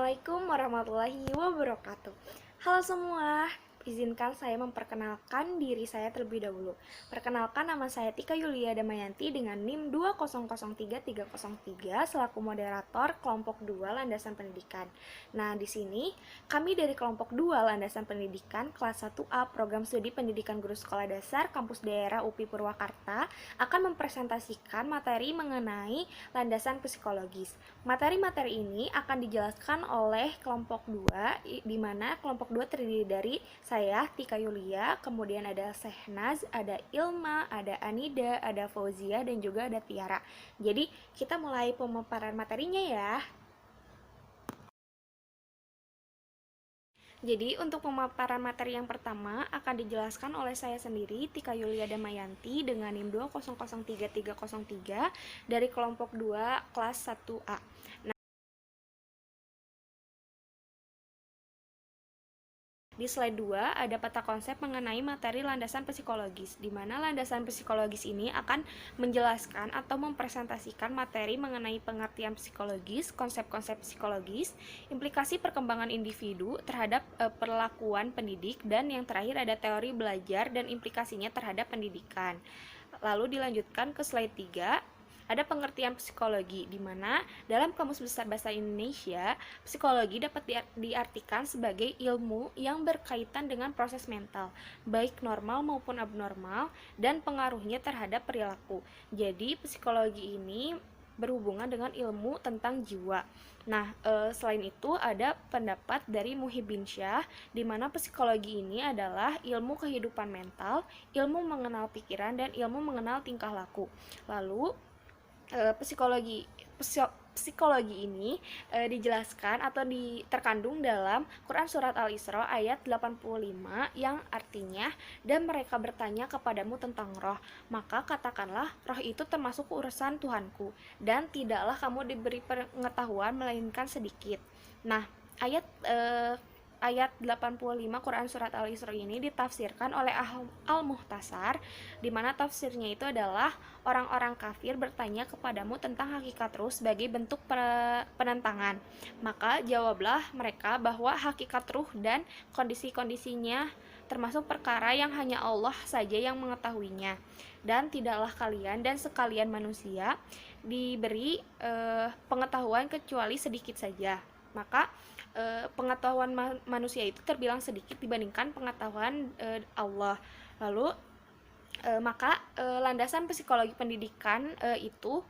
Assalamualaikum warahmatullahi wabarakatuh. Halo semua, izinkan saya memperkenalkan diri saya terlebih dahulu. Perkenalkan, nama saya Tika Yulia Damayanti dengan NIM 2003303 selaku moderator kelompok 2 Landasan Pendidikan. Nah, di sini kami dari kelompok 2 Landasan Pendidikan kelas 1A Program Studi Pendidikan Guru Sekolah Dasar Kampus Daerah UPI Purwakarta akan mempresentasikan materi mengenai landasan psikologis. Materi-materi ini akan dijelaskan oleh kelompok 2, di mana kelompok 2 terdiri dari saya, Tika Yulia, kemudian ada Sehnaz, ada Ilma, ada Anida, ada Fauzia, dan juga ada Tiara. Jadi, kita mulai pemaparan materinya ya. Jadi, untuk pemaparan materi yang pertama akan dijelaskan oleh saya sendiri, Tika Yulia Damayanti, dengan NIM 2003303 dari kelompok 2 kelas 1A. Di slide 2 ada peta konsep mengenai materi landasan psikologis, di mana landasan psikologis ini akan menjelaskan atau mempresentasikan materi mengenai pengertian psikologis, konsep-konsep psikologis, implikasi perkembangan individu terhadap perlakuan pendidik, dan yang terakhir ada teori belajar dan implikasinya terhadap pendidikan. Lalu dilanjutkan ke slide 3. Ada pengertian psikologi, di mana dalam Kamus Besar Bahasa Indonesia, psikologi dapat diartikan sebagai ilmu yang berkaitan dengan proses mental, baik normal maupun abnormal, dan pengaruhnya terhadap perilaku. Jadi, psikologi ini berhubungan dengan ilmu tentang jiwa. Nah, selain itu ada pendapat dari Muhyiddin Syah, di mana psikologi ini adalah ilmu kehidupan mental, ilmu mengenal pikiran, dan ilmu mengenal tingkah laku. Lalu, psikologi ini dijelaskan atau terkandung dalam Quran Surat Al-Isra ayat 85 yang artinya, dan mereka bertanya kepadamu tentang roh, maka katakanlah roh itu termasuk urusan Tuhanku, dan tidaklah kamu diberi pengetahuan melainkan sedikit. Nah, ayat 85 Quran Surat Al-Isra ini ditafsirkan oleh Al-Muhtasar, di mana tafsirnya itu adalah orang-orang kafir bertanya kepadamu tentang hakikat ruh sebagai bentuk penentangan. Maka jawablah mereka bahwa hakikat ruh dan kondisi-kondisinya termasuk perkara yang hanya Allah saja yang mengetahuinya, dan tidaklah kalian dan sekalian manusia diberi pengetahuan kecuali sedikit saja. Maka pengetahuan manusia itu terbilang sedikit dibandingkan pengetahuan Allah. Lalu maka landasan psikologi pendidikan itu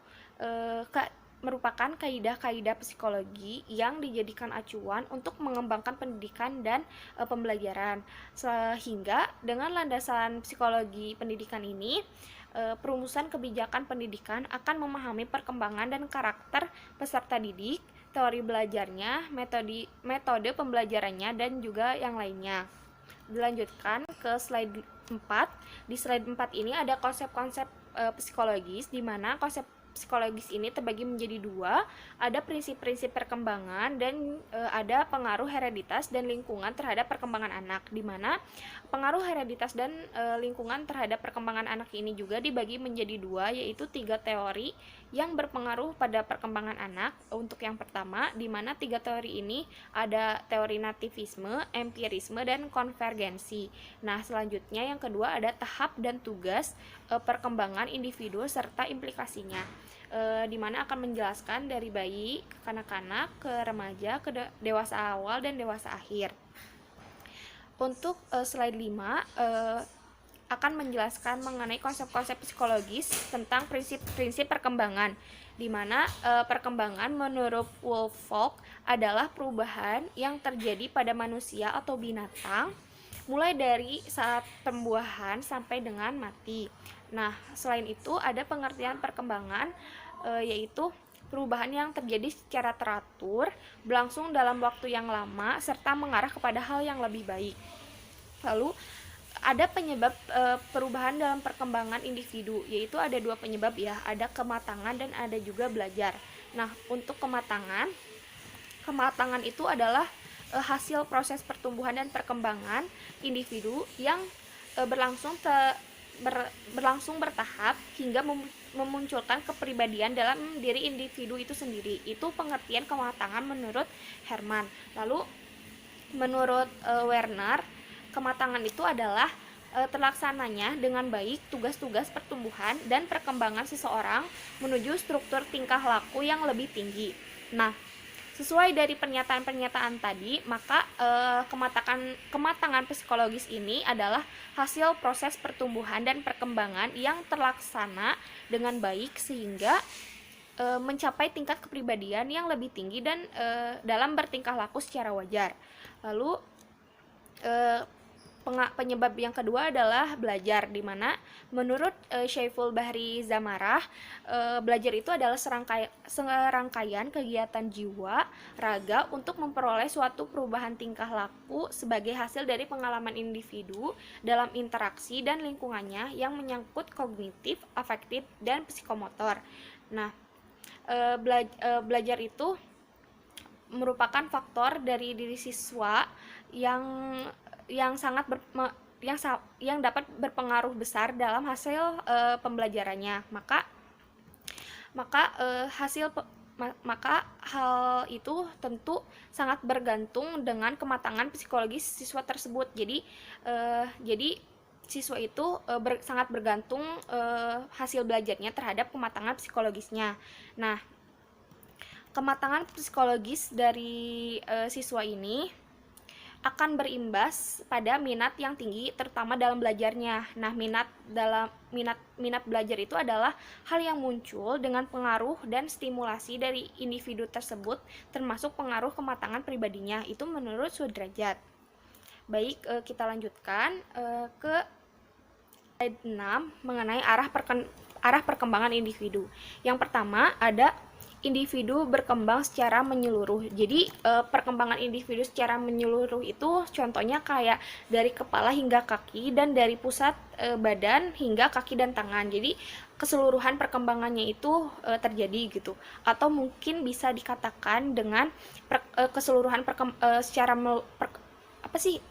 merupakan kaidah-kaidah psikologi yang dijadikan acuan untuk mengembangkan pendidikan dan pembelajaran. Sehingga dengan landasan psikologi pendidikan ini, perumusan kebijakan pendidikan akan memahami perkembangan dan karakter peserta didik, teori belajarnya, metode pembelajarannya, dan juga yang lainnya. Dilanjutkan ke slide 4. Di slide 4 ini ada konsep-konsep psikologis, di mana konsep psikologis ini terbagi menjadi dua, ada prinsip-prinsip perkembangan dan ada pengaruh hereditas dan lingkungan terhadap perkembangan anak, di mana pengaruh hereditas dan lingkungan terhadap perkembangan anak ini juga dibagi menjadi dua, yaitu 3 teori yang berpengaruh pada perkembangan anak. Untuk yang pertama, di mana 3 teori ini ada teori nativisme, empirisme, dan konvergensi. Nah, selanjutnya yang kedua ada tahap dan tugas perkembangan individu serta implikasinya, di mana akan menjelaskan dari bayi ke kanak-kanak, ke remaja, ke dewasa awal, dan dewasa akhir. Untuk slide 5 akan menjelaskan mengenai konsep-konsep psikologis tentang prinsip-prinsip perkembangan, di mana perkembangan menurut Woolfolk adalah perubahan yang terjadi pada manusia atau binatang mulai dari saat pembuahan sampai dengan mati. Nah, selain itu ada pengertian perkembangan, yaitu perubahan yang terjadi secara teratur, berlangsung dalam waktu yang lama, serta mengarah kepada hal yang lebih baik. Lalu ada penyebab perubahan dalam perkembangan individu, yaitu ada 2 penyebab ya, ada kematangan dan ada juga belajar. Nah, untuk kematangan itu adalah hasil proses pertumbuhan dan perkembangan individu yang berlangsung bertahap hingga memunculkan kepribadian dalam diri individu itu sendiri. Itu pengertian kematangan menurut Herman. Lalu menurut Werner, kematangan itu adalah terlaksananya dengan baik tugas-tugas pertumbuhan dan perkembangan seseorang menuju struktur tingkah laku yang lebih tinggi. Nah, sesuai dari pernyataan-pernyataan tadi, maka kematangan psikologis ini adalah hasil proses pertumbuhan dan perkembangan yang terlaksana dengan baik sehingga mencapai tingkat kepribadian yang lebih tinggi dan dalam bertingkah laku secara wajar. Lalu penyebab yang kedua adalah belajar, di mana menurut Syaiful Bahri Zamarah, belajar itu adalah serangkaian kegiatan jiwa raga untuk memperoleh suatu perubahan tingkah laku sebagai hasil dari pengalaman individu dalam interaksi dan lingkungannya yang menyangkut kognitif, afektif, dan psikomotor. Nah, belajar itu merupakan faktor dari diri siswa yang sangat yang dapat berpengaruh besar dalam hasil pembelajarannya. Maka hal itu tentu sangat bergantung dengan kematangan psikologis siswa tersebut. Jadi siswa itu sangat bergantung hasil belajarnya terhadap kematangan psikologisnya. Nah, kematangan psikologis dari siswa ini akan berimbas pada minat yang tinggi terutama dalam belajarnya. Nah, minat belajar itu adalah hal yang muncul dengan pengaruh dan stimulasi dari individu tersebut, termasuk pengaruh kematangan pribadinya. Itu menurut Sudrajat. Baik, kita lanjutkan ke slide 6 mengenai arah perkembangan individu. Yang pertama ada individu berkembang secara menyeluruh. Jadi perkembangan individu secara menyeluruh itu contohnya kayak dari kepala hingga kaki dan dari pusat badan hingga kaki dan tangan. Jadi keseluruhan perkembangannya itu terjadi gitu. Atau mungkin bisa dikatakan dengan keseluruhan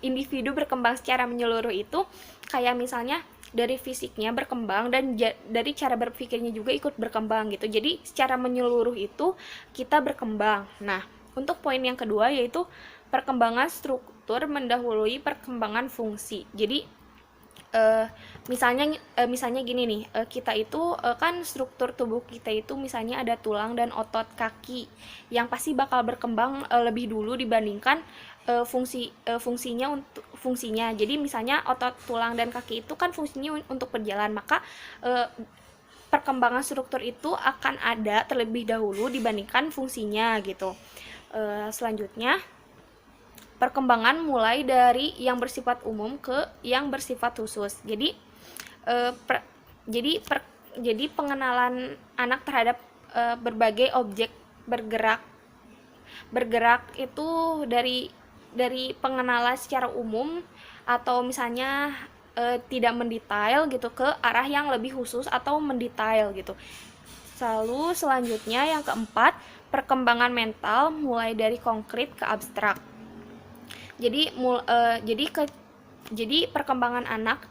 individu berkembang secara menyeluruh itu kayak misalnya dari fisiknya berkembang dan dari cara berpikirnya juga ikut berkembang gitu. Jadi secara menyeluruh itu kita berkembang. Nah, untuk poin yang kedua yaitu perkembangan struktur mendahului perkembangan fungsi. Jadi misalnya gini nih, kita itu kan struktur tubuh kita itu misalnya ada tulang dan otot kaki yang pasti bakal berkembang lebih dulu dibandingkan fungsinya. Jadi misalnya otot, tulang, dan kaki itu kan fungsinya untuk berjalan, maka perkembangan struktur itu akan ada terlebih dahulu dibandingkan fungsinya gitu. Selanjutnya perkembangan mulai dari yang bersifat umum ke yang bersifat khusus. Jadi pengenalan anak terhadap berbagai objek bergerak itu dari pengenalan secara umum atau misalnya tidak mendetail gitu ke arah yang lebih khusus atau mendetail gitu. Lalu selanjutnya yang keempat, perkembangan mental mulai dari konkret ke abstrak. Jadi perkembangan anak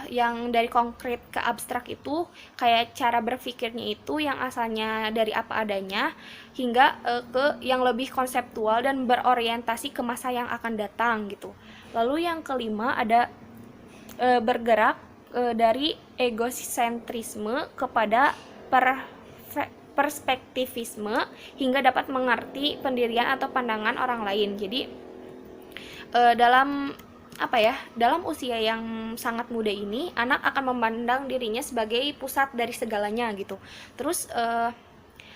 yang dari konkret ke abstrak itu kayak cara berpikirnya itu yang asalnya dari apa adanya hingga ke yang lebih konseptual dan berorientasi ke masa yang akan datang gitu. Lalu yang kelima ada bergerak dari egosentrisme kepada perspektivisme hingga dapat mengerti pendirian atau pandangan orang lain. Jadi dalam usia yang sangat muda ini anak akan memandang dirinya sebagai pusat dari segalanya gitu. Terus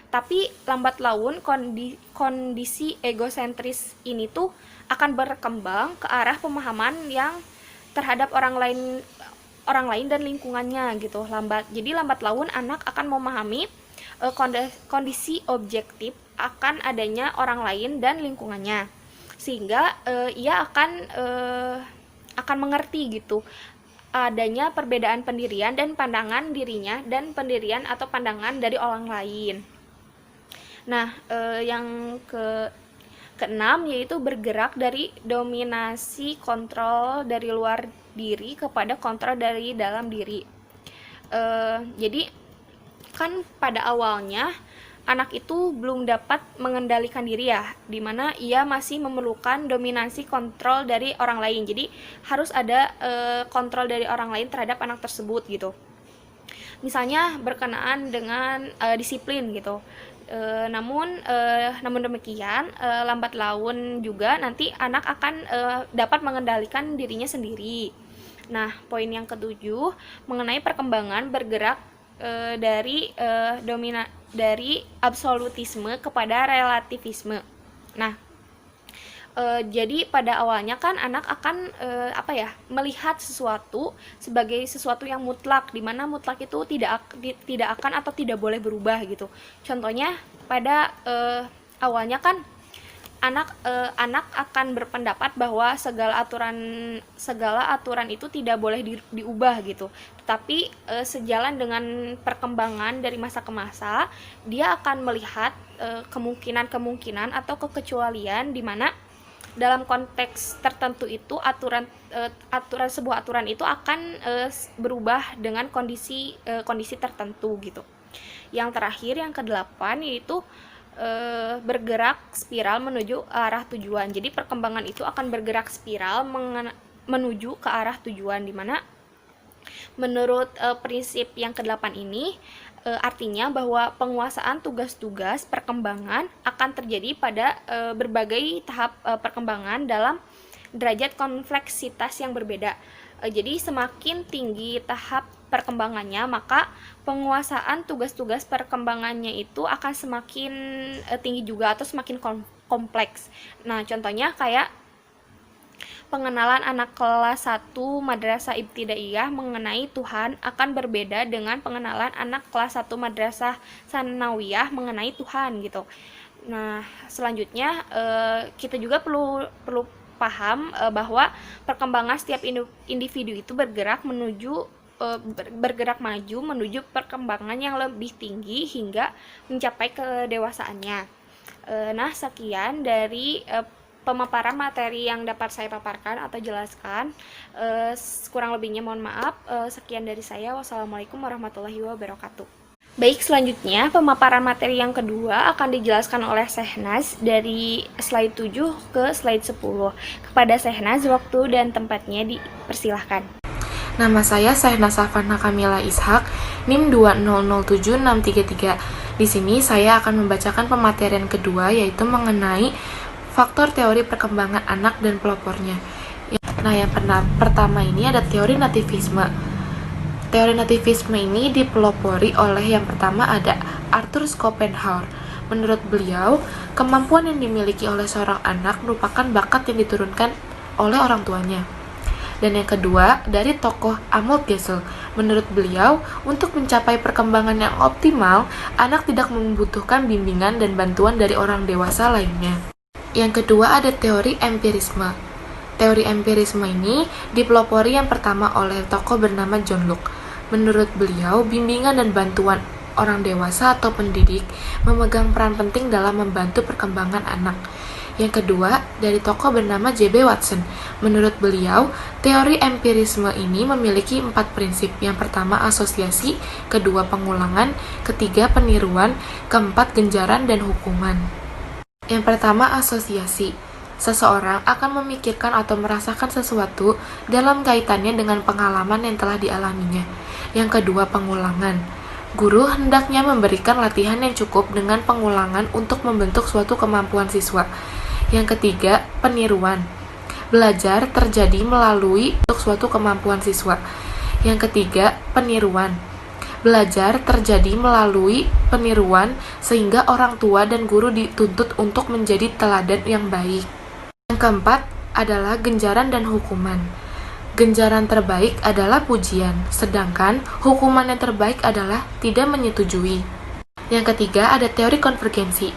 tapi lambat laun kondisi egosentris ini tuh akan berkembang ke arah pemahaman yang terhadap orang lain dan lingkungannya gitu. Jadi lambat laun anak akan memahami kondisi objektif akan adanya orang lain dan lingkungannya, sehingga ia akan mengerti gitu adanya perbedaan pendirian dan pandangan dirinya dan pendirian atau pandangan dari orang lain. Nah, yang keenam yaitu bergerak dari dominasi kontrol dari luar diri kepada kontrol dari dalam diri. Jadi kan pada awalnya anak itu belum dapat mengendalikan diri ya, dimana ia masih memerlukan dominansi kontrol dari orang lain. Jadi harus ada kontrol dari orang lain terhadap anak tersebut gitu. Misalnya berkenaan dengan disiplin gitu. Namun demikian lambat laun juga nanti anak akan dapat mengendalikan dirinya sendiri. Nah, poin yang ketujuh mengenai perkembangan bergerak dari absolutisme kepada relativisme. Nah, jadi pada awalnya kan anak akan melihat sesuatu sebagai sesuatu yang mutlak, di mana mutlak itu tidak akan atau tidak boleh berubah gitu. Contohnya pada awalnya kan anak akan berpendapat bahwa segala aturan itu tidak boleh diubah gitu. Tetapi sejalan dengan perkembangan dari masa ke masa, dia akan melihat kemungkinan atau kekecualian di mana dalam konteks tertentu itu sebuah aturan itu akan berubah dengan kondisi tertentu gitu. Yang terakhir, yang ke-8, yaitu bergerak spiral menuju arah tujuan. Jadi perkembangan itu akan bergerak spiral menuju ke arah tujuan, di mana menurut prinsip yang ke-8 ini artinya bahwa penguasaan tugas-tugas perkembangan akan terjadi pada berbagai tahap perkembangan dalam derajat kompleksitas yang berbeda. Jadi semakin tinggi tahap perkembangannya, maka penguasaan tugas-tugas perkembangannya itu akan semakin tinggi juga atau semakin kompleks. Nah, contohnya kayak pengenalan anak kelas 1 madrasah ibtidaiyah mengenai Tuhan akan berbeda dengan pengenalan anak kelas 1 madrasah sanawiyah mengenai Tuhan gitu. Nah, selanjutnya kita juga perlu paham bahwa perkembangan setiap individu itu bergerak maju menuju perkembangan yang lebih tinggi hingga mencapai kedewasaannya. Nah, sekian dari pemaparan materi yang dapat saya paparkan atau jelaskan. Kurang lebihnya mohon maaf. Sekian dari saya. Wassalamualaikum warahmatullahi wabarakatuh. Baik, selanjutnya pemaparan materi yang kedua akan dijelaskan oleh Sehnaz dari slide 7 ke slide 10. Kepada Sehnaz, waktu dan tempatnya dipersilahkan. Nama saya Sehnaz Safana Kamila Ishak, NIM 2007633. Di sini saya akan membacakan pematerian kedua, yaitu mengenai faktor teori perkembangan anak dan pelopornya. Nah, yang pertama ini ada teori nativisme. Teori nativisme ini dipelopori oleh yang pertama ada Arthur Schopenhauer. Menurut beliau, kemampuan yang dimiliki oleh seorang anak merupakan bakat yang diturunkan oleh orang tuanya. Dan yang kedua, dari tokoh Amold Gesell. Menurut beliau, untuk mencapai perkembangan yang optimal, anak tidak membutuhkan bimbingan dan bantuan dari orang dewasa lainnya. Yang kedua ada teori empirisme. Teori empirisme ini dipelopori yang pertama oleh tokoh bernama John Locke. Menurut beliau, bimbingan dan bantuan orang dewasa atau pendidik memegang peran penting dalam membantu perkembangan anak. Yang kedua, dari tokoh bernama J.B. Watson. Menurut beliau, teori empirisme ini memiliki 4 prinsip. Yang pertama, asosiasi, kedua, pengulangan, ketiga, peniruan, keempat, genjaran, dan hukuman. Yang pertama, asosiasi. Seseorang akan memikirkan atau merasakan sesuatu dalam kaitannya dengan pengalaman yang telah dialaminya. Yang kedua, pengulangan. Guru hendaknya memberikan latihan yang cukup dengan pengulangan untuk membentuk suatu kemampuan siswa. Yang ketiga, peniruan. Belajar terjadi melalui suatu kemampuan siswa. Yang ketiga, peniruan. Belajar terjadi melalui peniruan sehingga orang tua dan guru dituntut untuk menjadi teladan yang baik. Yang keempat adalah genjaran dan hukuman. Genjaran terbaik adalah pujian, sedangkan hukuman yang terbaik adalah tidak menyetujui. Yang ketiga ada teori konvergensi.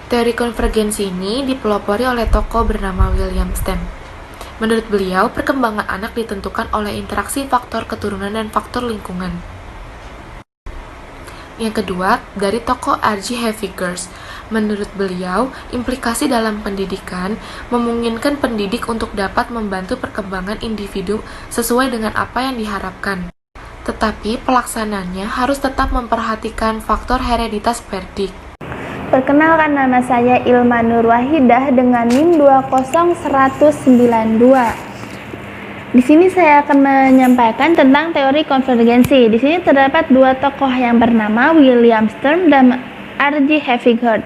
Teori konvergensi ini dipelopori oleh tokoh bernama William Stem. Menurut beliau, perkembangan anak ditentukan oleh interaksi faktor keturunan dan faktor lingkungan. Yang kedua, dari tokoh R.G. Hevigers. Menurut beliau, implikasi dalam pendidikan memungkinkan pendidik untuk dapat membantu perkembangan individu sesuai dengan apa yang diharapkan. tetapi pelaksanaannya harus tetap memperhatikan faktor hereditas Verdik. Perkenalkan, nama saya Ilma Nur Wahidah dengan NIM 20192. Di sini saya akan menyampaikan tentang teori konvergensi. Di sini terdapat dua tokoh yang bernama William Sturm dan R.G. Hevigard.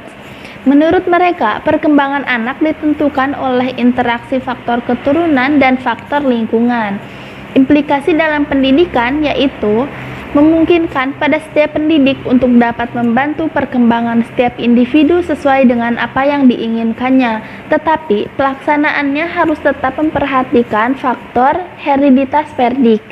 Menurut mereka, perkembangan anak ditentukan oleh interaksi faktor keturunan dan faktor lingkungan. Implikasi dalam pendidikan yaitu memungkinkan pada setiap pendidik untuk dapat membantu perkembangan setiap individu sesuai dengan apa yang diinginkannya, tetapi pelaksanaannya harus tetap memperhatikan faktor hereditas Verdik.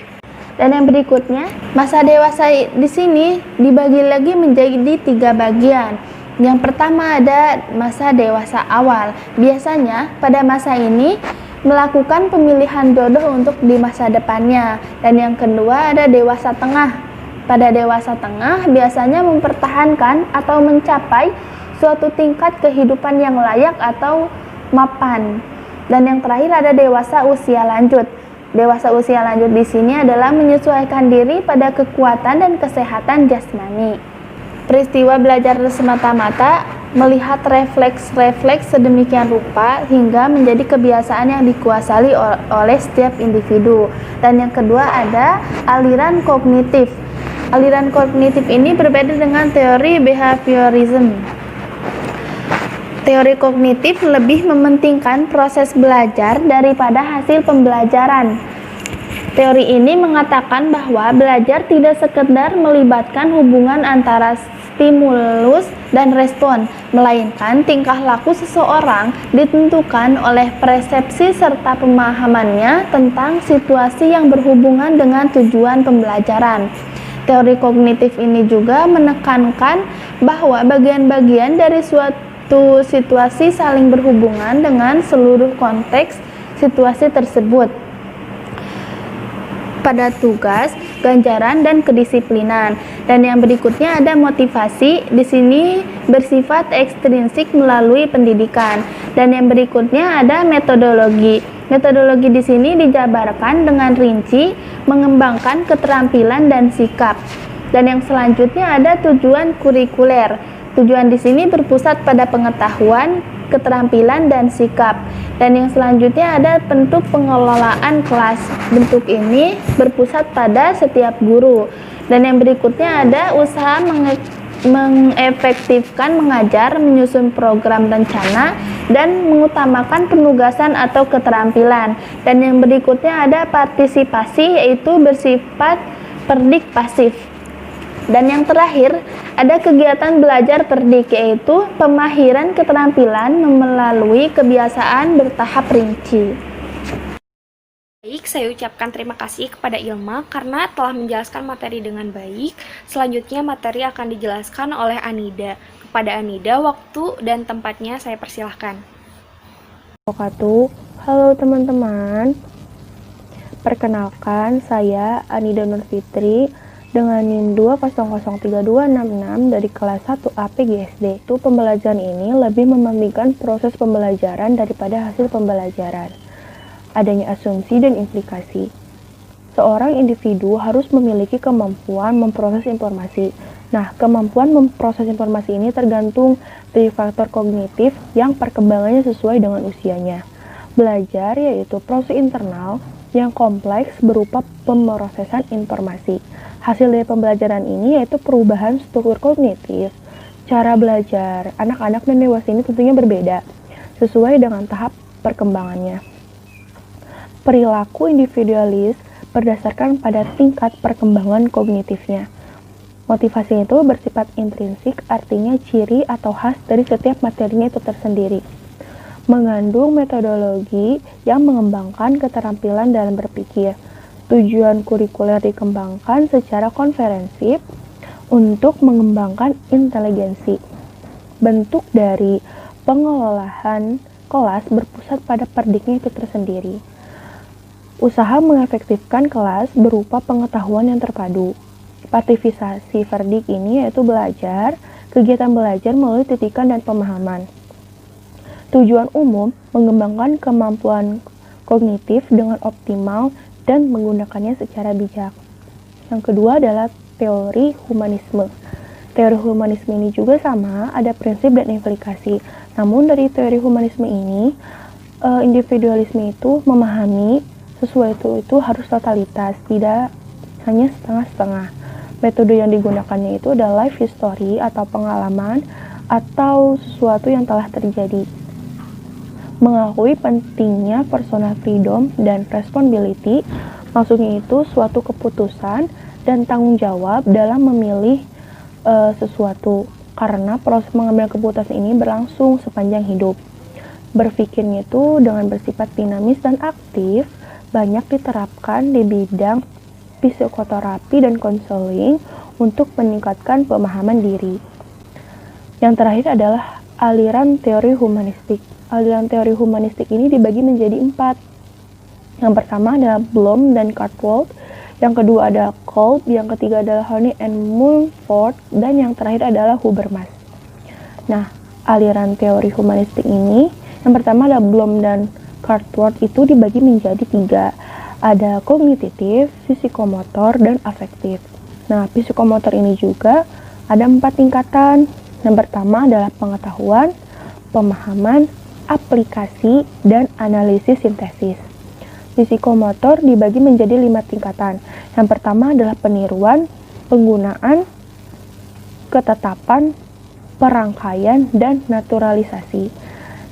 Dan yang berikutnya, masa dewasa di sini dibagi lagi menjadi 3 bagian. Yang pertama ada masa dewasa awal. Biasanya pada masa ini melakukan pemilihan jodoh untuk di masa depannya. Dan yang kedua ada dewasa tengah. Pada dewasa tengah biasanya mempertahankan atau mencapai suatu tingkat kehidupan yang layak atau mapan. Dan yang terakhir ada dewasa usia lanjut. Dewasa usia lanjut di sini adalah menyesuaikan diri pada kekuatan dan kesehatan jasmani. Peristiwa belajar semata-mata melihat refleks-refleks sedemikian rupa hingga menjadi kebiasaan yang dikuasai oleh setiap individu. Dan yang kedua ada aliran kognitif. Aliran kognitif ini berbeda dengan teori behaviorism. Teori kognitif lebih mementingkan proses belajar daripada hasil pembelajaran. Teori ini mengatakan bahwa belajar tidak sekedar melibatkan hubungan antara stimulus dan respon, melainkan tingkah laku seseorang ditentukan oleh persepsi serta pemahamannya tentang situasi yang berhubungan dengan tujuan pembelajaran. Teori kognitif ini juga menekankan bahwa bagian-bagian dari suatu situasi saling berhubungan dengan seluruh konteks situasi tersebut pada tugas, ganjaran, dan kedisiplinan. Dan yang berikutnya ada motivasi. Di sini bersifat ekstrinsik melalui pendidikan. Dan yang berikutnya ada metodologi. Metodologi di sini dijabarkan dengan rinci, mengembangkan keterampilan dan sikap. Dan yang selanjutnya ada tujuan kurikuler. Tujuan di sini berpusat pada pengetahuan, keterampilan, dan sikap. Dan yang selanjutnya ada bentuk pengelolaan kelas. Bentuk ini berpusat pada setiap guru. Dan yang berikutnya ada usaha mengefektifkan mengajar, menyusun program rencana, dan mengutamakan penugasan atau keterampilan. Dan yang berikutnya ada partisipasi, yaitu bersifat perdik pasif. Dan yang terakhir ada kegiatan belajar perdik, yaitu pemahiran keterampilan melalui kebiasaan bertahap rinci. Baik, saya ucapkan terima kasih kepada Ilma karena telah menjelaskan materi dengan baik. Selanjutnya materi akan dijelaskan oleh Anida. Kepada Anida, waktu dan tempatnya saya persilahkan. Halo teman-teman, perkenalkan saya Anida Nur Fitri dengan NIM 2003266 dari kelas 1 APGSD. Itu pembelajaran ini lebih mementingkan proses pembelajaran daripada hasil pembelajaran. Adanya asumsi dan implikasi. Seorang individu harus memiliki kemampuan memproses informasi. Nah, kemampuan memproses informasi ini tergantung dari faktor kognitif yang perkembangannya sesuai dengan usianya. Belajar yaitu proses internal yang kompleks berupa pemrosesan informasi. Hasil dari pembelajaran ini yaitu perubahan struktur kognitif. Cara belajar anak-anak dan dewasa ini tentunya berbeda, sesuai dengan tahap perkembangannya. Perilaku individualis berdasarkan pada tingkat perkembangan kognitifnya. Motivasi itu bersifat intrinsik, artinya ciri atau khas dari setiap materinya itu tersendiri. Mengandung metodologi yang mengembangkan keterampilan dalam berpikir. Tujuan kurikuler dikembangkan secara konferensif untuk mengembangkan inteligensi. Bentuk dari pengelolaan kelas berpusat pada perdiknya itu tersendiri. Usaha mengefektifkan kelas berupa pengetahuan yang terpadu. Partisipasi verdik ini yaitu belajar, kegiatan belajar melalui titikan dan pemahaman. Tujuan umum mengembangkan kemampuan kognitif dengan optimal dan menggunakannya secara bijak. Yang kedua adalah teori humanisme. Teori humanisme ini juga sama, ada prinsip dan implikasi. Namun dari teori humanisme ini, individualisme itu memahami sesuatu itu harus totalitas, tidak hanya setengah-setengah. Metode yang digunakannya itu adalah life history atau pengalaman atau sesuatu yang telah terjadi. Mengakui pentingnya personal freedom dan responsibility, maksudnya itu suatu keputusan dan tanggung jawab dalam memilih sesuatu, karena proses mengambil keputusan ini berlangsung sepanjang hidup. Berpikirnya itu dengan bersifat dinamis dan aktif, banyak diterapkan di bidang psikoterapi dan konseling untuk meningkatkan pemahaman diri. Yang terakhir adalah aliran teori humanistik. Aliran teori humanistik ini dibagi menjadi 4. Yang pertama adalah Bloom dan Cartwright, yang kedua adalah Kolb, yang ketiga adalah Horney and Mumford, dan yang terakhir adalah Habermas. Nah, aliran teori humanistik ini, yang pertama adalah Bloom dan Cartwright itu dibagi menjadi 3. Ada kognitif, psikomotor, dan afektif. Nah, psikomotor ini juga ada 4 tingkatan. Yang pertama adalah pengetahuan, pemahaman, aplikasi, dan analisis sintesis. Psikomotor dibagi menjadi 5 tingkatan. Yang pertama adalah peniruan, penggunaan, ketetapan, perangkaian, dan naturalisasi.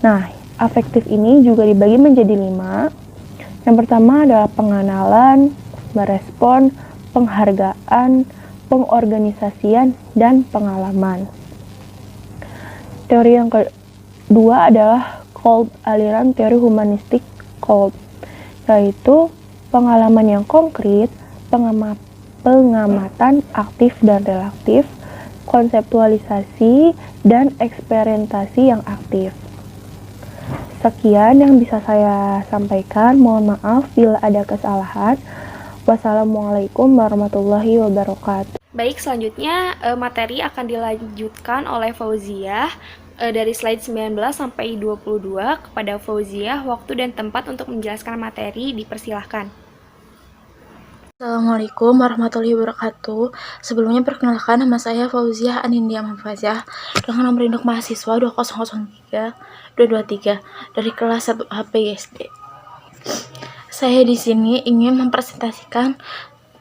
Nah, afektif ini juga dibagi menjadi 5. Yang pertama adalah pengenalan, merespon, penghargaan, pengorganisasian, dan pengalaman. Teori yang kedua adalah Kolb, aliran teori humanistik Kolb, yaitu pengalaman yang konkret, pengamatan aktif dan relatif, konseptualisasi, dan eksperimentasi yang aktif. Sekian yang bisa saya sampaikan. Mohon maaf bila ada kesalahan. Wassalamualaikum warahmatullahi wabarakatuh. Baik, selanjutnya materi akan dilanjutkan oleh Fauziah dari slide 19 sampai 22. Kepada Fauziah, waktu dan tempat untuk menjelaskan materi dipersilahkan. Assalamualaikum warahmatullahi wabarakatuh. Sebelumnya perkenalkan, nama saya Fauziah Anindya Mahfazah dengan nomor induk mahasiswa 2003223 dari kelas 1 HPSD. Saya di sini ingin mempresentasikan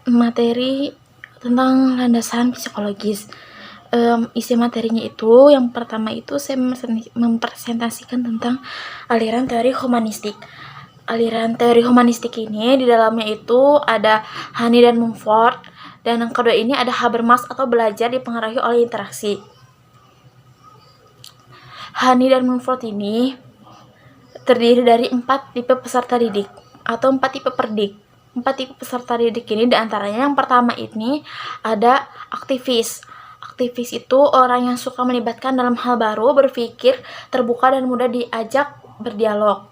materi tentang landasan psikologis. Isi materinya itu, yang pertama itu saya mempresentasikan tentang aliran teori humanistik. Aliran teori humanistik ini di dalamnya itu ada Honey dan Mumford, dan yang kedua ini ada Habermas atau belajar dipengaruhi oleh interaksi. Honey dan Mumford ini terdiri dari 4 tipe peserta didik atau 4 tipe perdik. 4 tipe peserta didik ini diantaranya yang pertama ini ada aktivis. Aktivis itu orang yang suka melibatkan dalam hal baru, berpikir terbuka dan mudah diajak berdialog.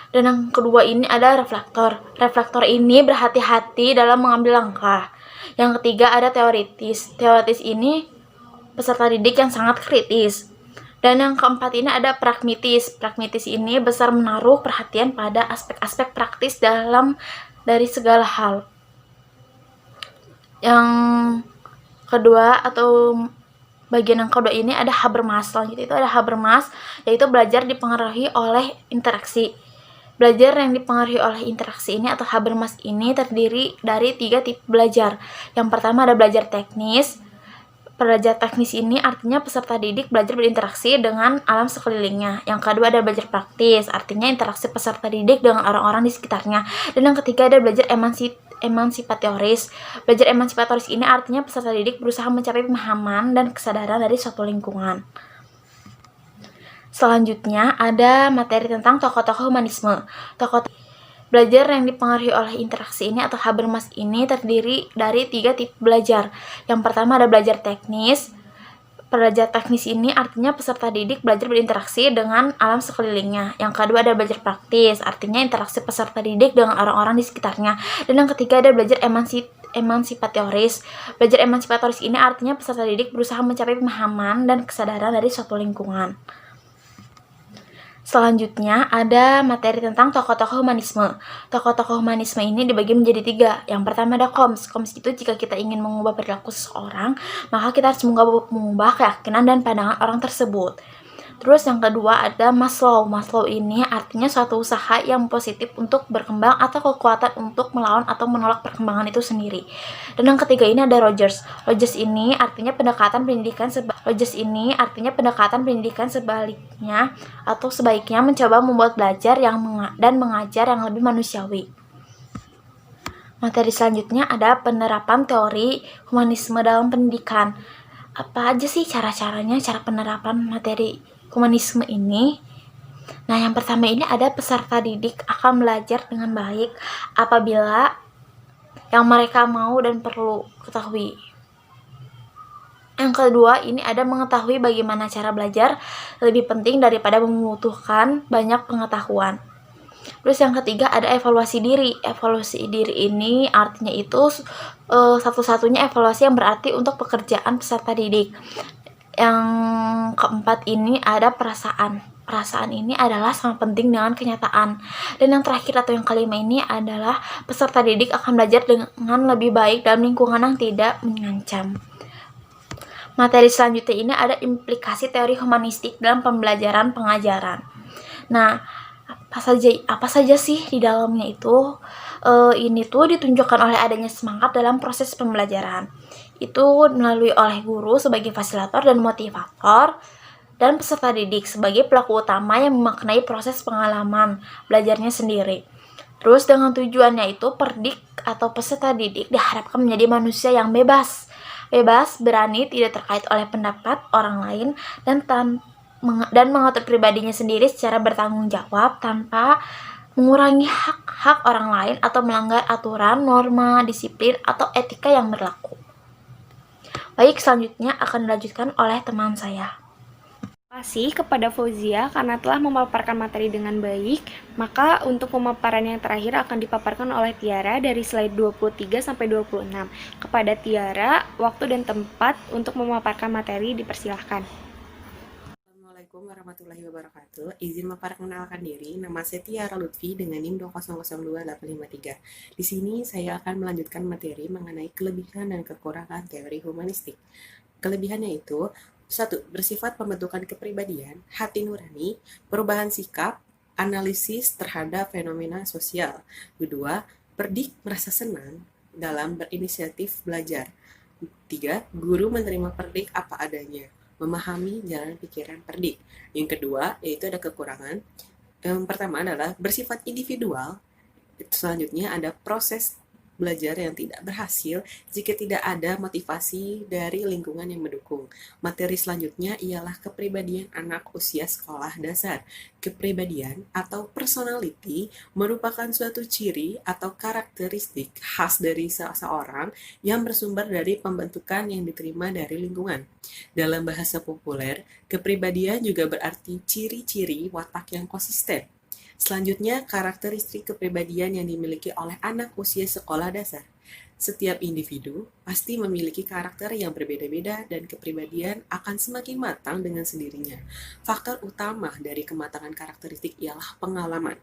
Dan yang kedua ini ada reflektor. Reflektor ini berhati-hati dalam mengambil langkah. Yang ketiga ada teoritis. Teoritis ini peserta didik yang sangat kritis. Dan yang keempat ini ada pragmatis. Pragmatis ini besar menaruh perhatian pada aspek-aspek praktis dari segala hal. Yang kedua atau bagian yang kedua ini ada Habermas. Selanjutnya itu ada Habermas, yaitu belajar dipengaruhi oleh interaksi. Belajar yang dipengaruhi oleh interaksi ini atau Habermas ini terdiri dari 3 tipe belajar. Yang pertama ada belajar teknis. Belajar teknis ini artinya peserta didik belajar berinteraksi dengan alam sekelilingnya. Yang kedua ada belajar praktis, artinya interaksi peserta didik dengan orang-orang di sekitarnya. Dan yang ketiga ada belajar emansipatoris. Belajar emansipatoris ini artinya peserta didik berusaha mencapai pemahaman dan kesadaran dari suatu lingkungan. Selanjutnya ada materi tentang tokoh-tokoh humanisme. Belajar yang dipengaruhi oleh interaksi ini atau Habermas ini terdiri dari 3 tipe belajar. Yang pertama ada belajar teknis. Belajar teknis ini artinya peserta didik belajar berinteraksi dengan alam sekelilingnya. Yang kedua ada belajar praktis, artinya interaksi peserta didik dengan orang-orang di sekitarnya. Dan yang ketiga ada belajar emansipatoris. Belajar emansipatoris ini artinya peserta didik berusaha mencapai pemahaman dan kesadaran dari suatu lingkungan. Selanjutnya ada materi tentang tokoh-tokoh humanisme. Tokoh-tokoh humanisme ini dibagi menjadi 3. Yang pertama ada Koms. Koms itu jika kita ingin mengubah perilaku seseorang, maka kita harus mengubah keyakinan dan pandangan orang tersebut. Terus yang kedua ada Maslow. Maslow ini artinya suatu usaha yang positif untuk berkembang atau kekuatan untuk melawan atau menolak perkembangan itu sendiri. Dan yang ketiga ini ada Rogers. Rogers ini artinya pendekatan pendidikan sebaliknya atau sebaiknya mencoba membuat belajar dan mengajar yang lebih manusiawi. Materi selanjutnya ada penerapan teori humanisme dalam pendidikan. Apa aja sih cara penerapan materi humanisme ini? Nah, yang pertama ini ada peserta didik akan belajar dengan baik apabila yang mereka mau dan perlu ketahui. Yang kedua, ini ada mengetahui bagaimana cara belajar lebih penting daripada membutuhkan banyak pengetahuan. Terus yang ketiga ada evaluasi diri. Evaluasi diri ini artinya itu satu-satunya evaluasi yang berarti untuk pekerjaan peserta didik. Yang keempat ini ada perasaan. Perasaan ini adalah sangat penting dengan kenyataan. Dan yang terakhir atau yang kelima ini adalah peserta didik akan belajar dengan lebih baik dalam lingkungan yang tidak mengancam. Materi selanjutnya ini ada implikasi teori humanistik dalam pembelajaran pengajaran. Nah, apa saja sih di dalamnya itu? Ini tuh ditunjukkan oleh adanya semangat dalam proses pembelajaran. Itu melalui oleh guru sebagai fasilitator dan motivator, dan peserta didik sebagai pelaku utama yang memaknai proses pengalaman belajarnya sendiri. Terus dengan tujuannya itu perdik atau peserta didik diharapkan menjadi manusia yang bebas, berani, tidak terkait oleh pendapat orang lain, dan mengatur pribadinya sendiri secara bertanggung jawab tanpa mengurangi hak-hak orang lain atau melanggar aturan, norma, disiplin, atau etika yang berlaku. Baik, selanjutnya akan dilanjutkan oleh teman saya. Terima kasih kepada Fauzia karena telah memaparkan materi dengan baik. Maka untuk pemaparan yang terakhir akan dipaparkan oleh Tiara dari slide 23 sampai 26. Kepada Tiara, waktu dan tempat untuk memaparkan materi dipersilahkan. Assalamualaikum warahmatullahi wabarakatuh. Izin memperkenalkan diri, nama saya Tiara Lutfi dengan NIM 2002853. Di sini saya akan melanjutkan materi mengenai kelebihan dan kekurangan teori humanistik. Kelebihannya itu, 1. Bersifat pembentukan kepribadian, hati nurani, perubahan sikap, analisis terhadap fenomena sosial. 2. Perdik merasa senang dalam berinisiatif belajar. 3. Guru menerima perdik apa adanya, memahami jalan pikiran perdik. Yang kedua, yaitu ada kekurangan. Yang pertama adalah bersifat individual. Selanjutnya ada proses belajar yang tidak berhasil jika tidak ada motivasi dari lingkungan yang mendukung. Materi selanjutnya ialah kepribadian anak usia sekolah dasar. Kepribadian atau personality merupakan suatu ciri atau karakteristik khas dari seseorang yang bersumber dari pembentukan yang diterima dari lingkungan. Dalam bahasa populer, kepribadian juga berarti ciri-ciri watak yang konsisten. Selanjutnya, karakteristik kepribadian yang dimiliki oleh anak usia sekolah dasar. Setiap individu pasti memiliki karakter yang berbeda-beda dan kepribadian akan semakin matang dengan sendirinya. Faktor utama dari kematangan karakteristik ialah pengalaman.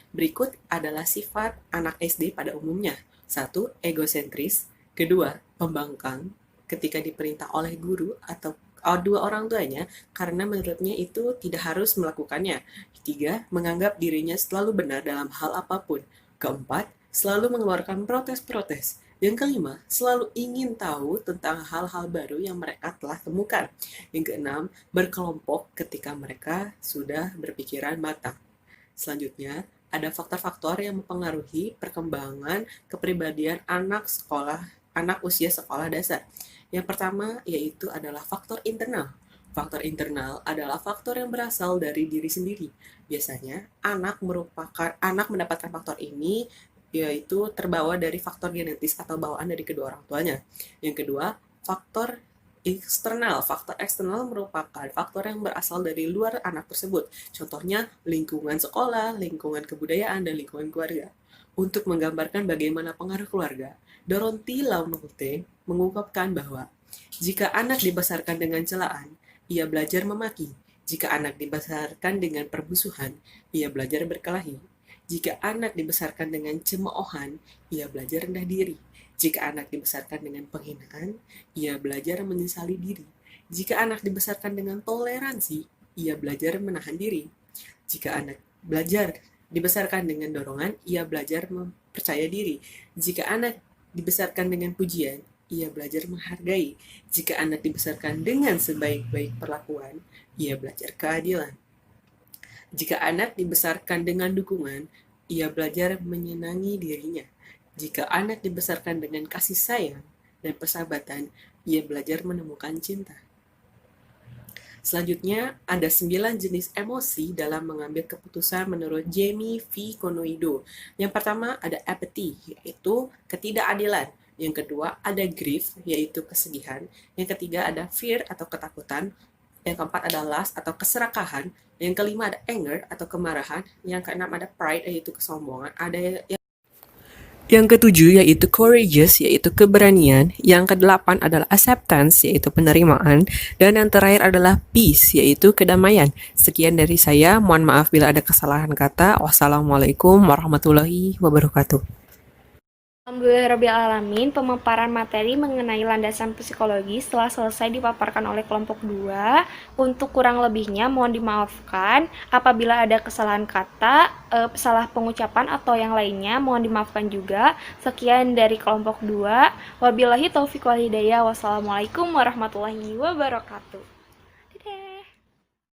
Berikut adalah sifat anak SD pada umumnya. 1. Egosentris. 2. Pembangkang ketika diperintah oleh guru atau dua orang tuanya karena menurutnya itu tidak harus melakukannya. 3. Menganggap dirinya selalu benar dalam hal apapun. 4. Selalu mengeluarkan protes-protes. Yang kelima, selalu ingin tahu tentang hal-hal baru yang mereka telah temukan. Yang keenam, berkelompok ketika mereka sudah berpikiran matang. Selanjutnya, ada faktor-faktor yang mempengaruhi perkembangan kepribadian anak usia sekolah dasar. Yang pertama yaitu adalah faktor internal. Faktor internal adalah faktor yang berasal dari diri sendiri. Biasanya anak mendapatkan faktor ini yaitu terbawa dari faktor genetis atau bawaan dari kedua orang tuanya. Yang kedua, faktor eksternal. Faktor eksternal merupakan faktor yang berasal dari luar anak tersebut. Contohnya lingkungan sekolah, lingkungan kebudayaan, dan lingkungan keluarga. Untuk menggambarkan bagaimana pengaruh keluarga, Dorothy Lamotte mengungkapkan bahwa jika anak dibesarkan dengan celaan, ia belajar memaki. Jika anak dibesarkan dengan permusuhan, ia belajar berkelahi. Jika anak dibesarkan dengan cemoohan, ia belajar rendah diri. Jika anak dibesarkan dengan penghinaan, ia belajar menyesali diri. Jika anak dibesarkan dengan toleransi, ia belajar menahan diri. Jika anak dibesarkan dengan dorongan, ia belajar mempercaya diri. Jika anak dibesarkan dengan pujian, ia belajar menghargai. Jika anak dibesarkan dengan sebaik-baik perlakuan, ia belajar keadilan. Jika anak dibesarkan dengan dukungan, ia belajar menyenangi dirinya. Jika anak dibesarkan dengan kasih sayang dan persahabatan, ia belajar menemukan cinta. Selanjutnya, ada 9 jenis emosi dalam mengambil keputusan menurut Jamie V. Konoido. Yang pertama ada apathy, yaitu ketidakadilan. Yang kedua ada grief, yaitu kesedihan. Yang ketiga ada fear atau ketakutan. Yang keempat ada lust atau keserakahan. Yang kelima ada anger atau kemarahan. Yang keenam ada pride, yaitu kesombongan. Yang ketujuh yaitu courageous, yaitu keberanian. Yang kedelapan adalah acceptance, yaitu penerimaan. Dan yang terakhir adalah peace, yaitu kedamaian. Sekian dari saya, mohon maaf bila ada kesalahan kata. Wassalamualaikum warahmatullahi wabarakatuh. Alhamdulillahirrabbilalamin, pemaparan materi mengenai landasan psikologi telah selesai dipaparkan oleh kelompok 2. Untuk kurang lebihnya mohon dimaafkan. Apabila ada kesalahan kata, salah pengucapan atau yang lainnya mohon dimaafkan juga. Sekian dari kelompok 2. Wabillahi taufiq wal hidayah. Wassalamualaikum warahmatullahi wabarakatuh.